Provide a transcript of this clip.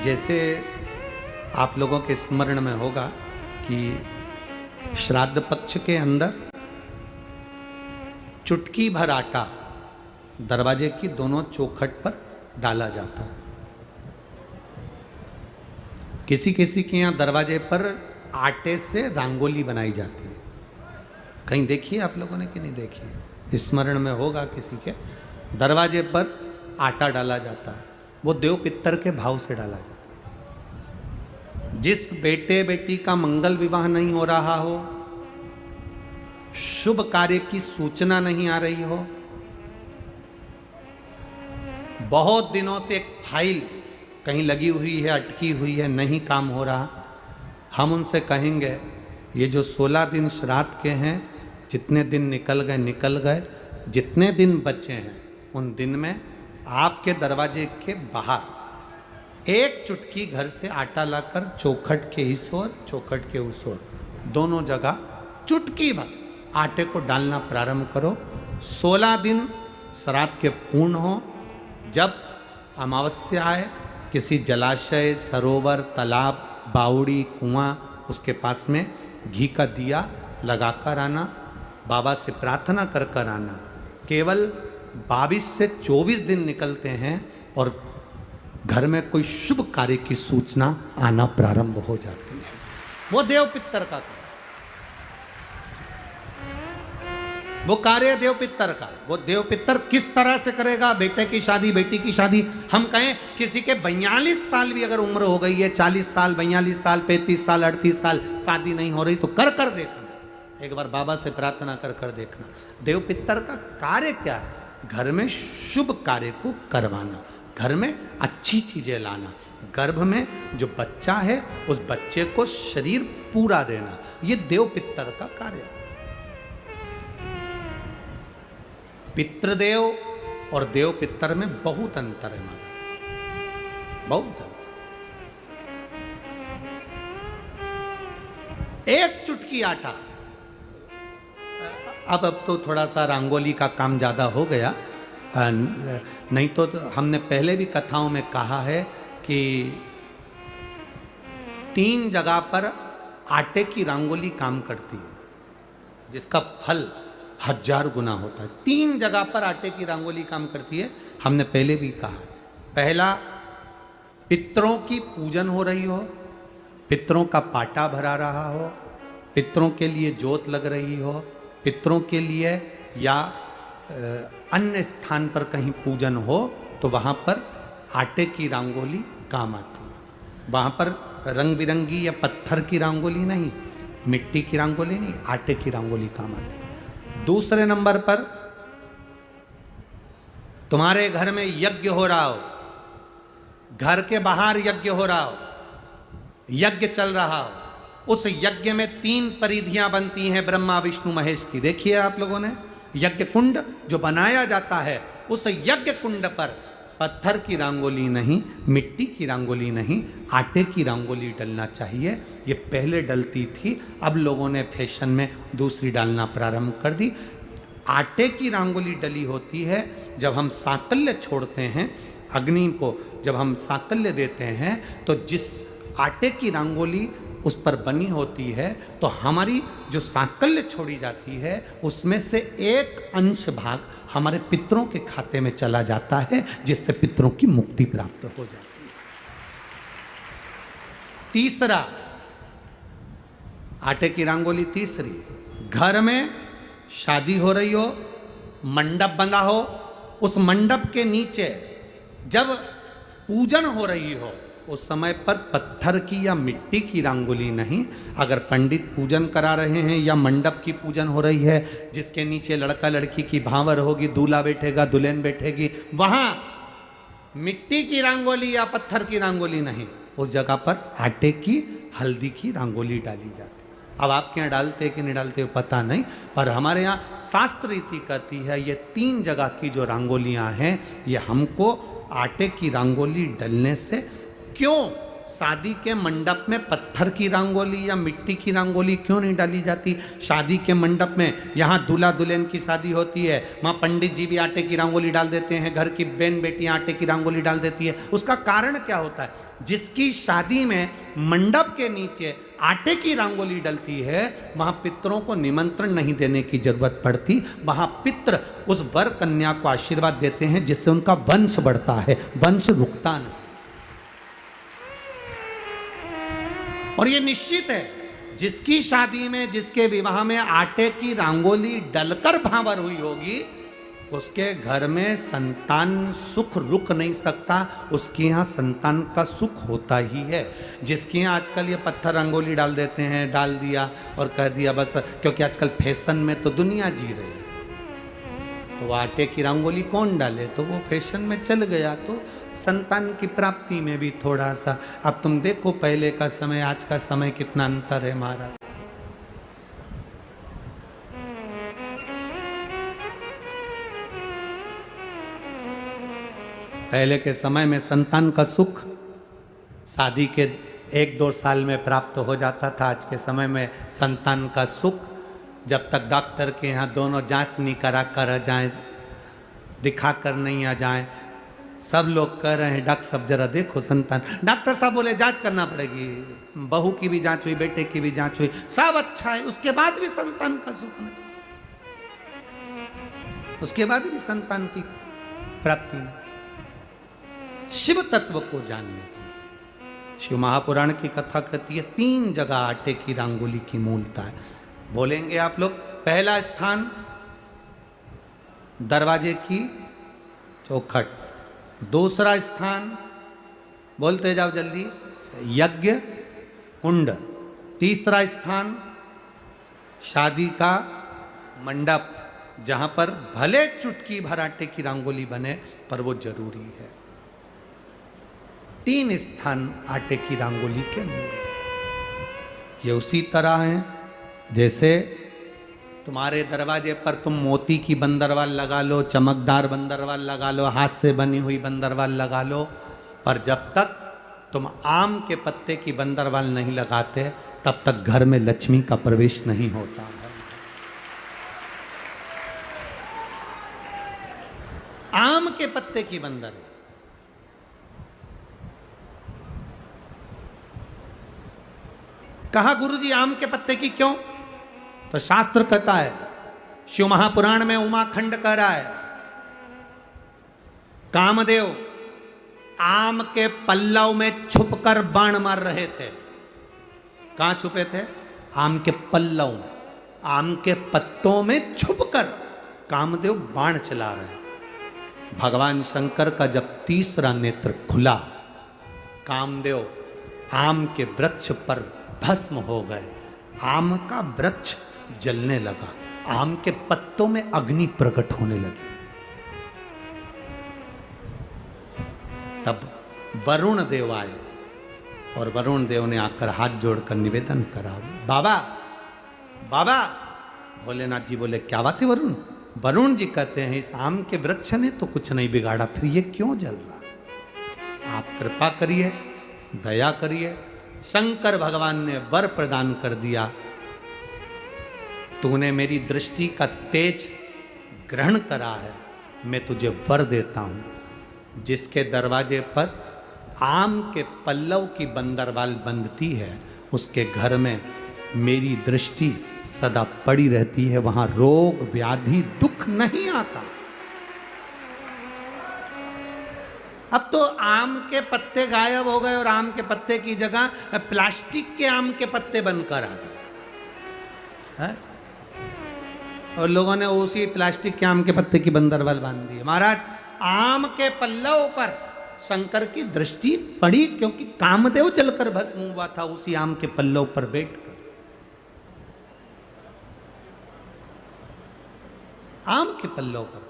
जैसे आप लोगों के स्मरण में होगा कि श्राद्ध पक्ष के अंदर चुटकी भर आटा दरवाजे की दोनों चौखट पर डाला जाता है। किसी किसी के यहाँ दरवाजे पर आटे से रंगोली बनाई जाती है। कहीं देखिए आप लोगों ने कि नहीं देखी? स्मरण में होगा किसी के, दरवाजे पर आटा डाला जाता है। वो देव पितर के भाव से डाला जाता है। जिस बेटे बेटी का मंगल विवाह नहीं हो रहा हो, शुभ कार्य की सूचना नहीं आ रही हो, बहुत दिनों से एक फाइल कहीं लगी हुई है, अटकी हुई है, नहीं काम हो रहा, हम उनसे कहेंगे ये जो 16 दिन श्राद्ध के हैं, जितने दिन निकल गए, जितने दिन बचे हैं उन दिन में आपके दरवाजे के बाहर एक चुटकी घर से आटा लाकर चौखट के इस ओर चौखट के उस ओर दोनों जगह चुटकी भर आटे को डालना प्रारंभ करो। 16 दिन श्राद्ध के पूर्ण हो। जब अमावस्या आए, किसी जलाशय, सरोवर, तालाब, बावड़ी, कुआं, उसके पास में घी का दिया लगाकर आना, बाबा से प्रार्थना कर कर आना। केवल 22 से 24 दिन निकलते हैं और घर में कोई शुभ कार्य की सूचना आना प्रारंभ हो जाती है। वो देव पितर का वो कार्य देव पितर का। वो देव पितर किस तरह से करेगा? बेटे की शादी, बेटी की शादी, हम कहें किसी के 42 साल भी अगर उम्र हो गई है, 40 साल, 42 साल, 35 साल, 38 साल, शादी नहीं हो रही, तो कर कर देखना, एक बार बाबा से प्रार्थना कर कर देखना। देव पितर का कार्य क्या है? घर में शुभ कार्य को करवाना, घर में अच्छी चीजें लाना, गर्भ में जो बच्चा है उस बच्चे को शरीर पूरा देना, ये देव पितर का कार्य है। पितृदेव और देव पितर में बहुत अंतर है हमारा, बहुत अंतर। एक चुटकी आटा, अब तो थोड़ा सा रंगोली का काम ज़्यादा हो गया, नहीं तो हमने पहले भी कथाओं में कहा है कि 3 जगह पर आटे की रंगोली काम करती है, जिसका फल 1000 गुना होता है। 3 जगह पर आटे की रंगोली काम करती है, हमने पहले भी कहा। पहला, पितरों की पूजन हो रही हो, पितरों का पाटा भरा रहा हो, पितरों के लिए जोत लग रही हो, पितरों के लिए या अन्य स्थान पर कहीं पूजन हो, तो वहाँ पर आटे की रंगोली काम आती है। वहाँ पर रंग बिरंगी या पत्थर की रंगोली नहीं, मिट्टी की रंगोली नहीं, आटे की रंगोली काम आती है। दूसरे नंबर पर, तुम्हारे घर में यज्ञ हो रहा हो, घर के बाहर यज्ञ हो रहा हो, यज्ञ चल रहा हो, उस यज्ञ में 3 परिधियां बनती हैं ब्रह्मा विष्णु महेश की। देखिए आप लोगों ने, यज्ञ कुंड जो बनाया जाता है, उस यज्ञ कुंड पर पत्थर की रंगोली नहीं, मिट्टी की रंगोली नहीं, आटे की रंगोली डलना चाहिए। ये पहले डलती थी, अब लोगों ने फैशन में दूसरी डालना प्रारंभ कर दी। आटे की रंगोली डली होती है जब हम सांकल्य छोड़ते हैं, अग्नि को जब हम सांकल्य देते हैं, तो जिस आटे की रंगोली उस पर बनी होती है, तो हमारी जो सांकल्य छोड़ी जाती है, उसमें से एक अंश भाग हमारे पितरों के खाते में चला जाता है, जिससे पितरों की मुक्ति प्राप्त हो जाती है। तीसरा, आटे की रंगोली तीसरी, घर में शादी हो रही हो, मंडप बंधा हो, उस मंडप के नीचे जब पूजन हो रही हो, उस समय पर पत्थर की या मिट्टी की रंगोली नहीं। अगर पंडित पूजन करा रहे हैं या मंडप की पूजन हो रही है, जिसके नीचे लड़का लड़की की भांवर होगी, दूल्हा बैठेगा, दुल्हन बैठेगी, वहां मिट्टी की रंगोली या पत्थर की रंगोली नहीं, उस जगह पर आटे की, हल्दी की रंगोली डाली जाती है। अब आपके यहाँ डालते कि नहीं डालते पता नहीं, पर हमारे यहाँ शास्त्र रीति कहती है ये 3 जगह की जो रंगोलियाँ हैं, ये हमको आटे की रंगोली डलने से, क्यों? शादी के मंडप में पत्थर की रंगोली या मिट्टी की रंगोली क्यों नहीं डाली जाती? शादी के मंडप में यहाँ दूल्हा दुल्हन की शादी होती है, वहाँ पंडित जी भी आटे की रंगोली डाल देते हैं, घर की बहन बेटियाँ आटे की रंगोली डाल देती है। उसका कारण क्या होता है? जिसकी शादी में मंडप के नीचे आटे की रंगोली डलती है, वहाँ पितरों को निमंत्रण नहीं देने की जरूरत पड़ती। वहाँ पितर उस वर कन्या को आशीर्वाद देते हैं, जिससे उनका वंश बढ़ता है, वंश रुकता नहीं। और ये निश्चित है, जिसकी शादी में, जिसके विवाह में आटे की रंगोली डलकर भांवर हुई होगी, उसके घर में संतान सुख रुक नहीं सकता, उसके यहाँ संतान का सुख होता ही है। जिसके यहाँ आजकल ये पत्थर रंगोली डाल देते हैं, डाल दिया और कह दिया बस, क्योंकि आजकल फैशन में तो दुनिया जी रही है, तो वो आटे की रंगोली कौन डाले, तो वो फैशन में चल गया। तो संतान की प्राप्ति में भी थोड़ा सा, अब तुम देखो पहले का समय आज का समय कितना अंतर है महाराज। पहले के समय में संतान का सुख शादी के 1-2 साल में प्राप्त हो जाता था। आज के समय में संतान का सुख जब तक डॉक्टर के यहाँ दोनों जांच नहीं करा कर आ जाए, दिखा कर नहीं आ जाए। सब लोग कह रहे हैं डॉक्टर साहब जरा देखो संतान, डॉक्टर साहब बोले जांच करना पड़ेगी, बहू की भी जांच हुई, बेटे की भी जांच हुई, सब अच्छा है, उसके बाद भी संतान का सुख नहीं, उसके बाद भी संतान की प्राप्ति नहीं। शिव तत्व को जानिए। शिव महापुराण की कथा कहती है 3 जगह आटे की रंगोली की मूलता है। बोलेंगे आप लोग, पहला स्थान दरवाजे की चौखट, दूसरा स्थान बोलते जाओ जल्दी यज्ञ कुंड, तीसरा स्थान शादी का मंडप, जहां पर भले चुटकी भर आटे की रंगोली बने पर वो जरूरी है। 3 स्थान आटे की रंगोली के मूल। ये उसी तरह है जैसे तुम्हारे दरवाजे पर तुम मोती की बंदरवाल लगा लो, चमकदार बंदरवाल लगा लो, हाथ से बनी हुई बंदरवाल लगा लो, पर जब तक तुम आम के पत्ते की बंदरवाल नहीं लगाते तब तक घर में लक्ष्मी का प्रवेश नहीं होता है। आम के पत्ते की बंदरवाल, कहा गुरुजी आम के पत्ते की क्यों? तो शास्त्र कहता है, शिव महापुराण में उमाखंड कह रहा है, कामदेव आम के पल्लव में छुपकर बाण मार रहे थे। कहां छुपे थे? आम के पल्लव में, आम के पत्तों में छुपकर कामदेव बाण चला रहे। भगवान शंकर का जब तीसरा नेत्र खुला, कामदेव आम के वृक्ष पर भस्म हो गए, आम का वृक्ष जलने लगा, आम के पत्तों में अग्नि प्रकट होने लगी। तब वरुण देव आए और वरुण देव ने आकर हाथ जोड़कर निवेदन करा, बाबा बाबा। भोलेनाथ जी बोले क्या बात है वरुण? वरुण जी कहते हैं इस आम के वृक्ष ने तो कुछ नहीं बिगाड़ा, फिर ये क्यों जल रहा? आप कृपा करिए, दया करिए। शंकर भगवान ने वर प्रदान कर दिया, तूने मेरी दृष्टि का तेज ग्रहण करा है, मैं तुझे वर देता हूं। जिसके दरवाजे पर आम के पल्लव की बंदरवाल बंधती है, उसके घर में मेरी दृष्टि सदा पड़ी रहती है, वहां रोग व्याधि दुख नहीं आता। अब तो आम के पत्ते गायब हो गए और आम के पत्ते की जगह प्लास्टिक के आम के पत्ते बनकर आ गए, और लोगों ने उसी प्लास्टिक के आम के पत्ते की बंदरवाल बांध दी। महाराज आम के पल्लव पर शंकर की दृष्टि पड़ी, क्योंकि कामदेव जलकर भस्म हुआ था उसी आम के पल्लव पर बैठकर। आम के पल्लव पर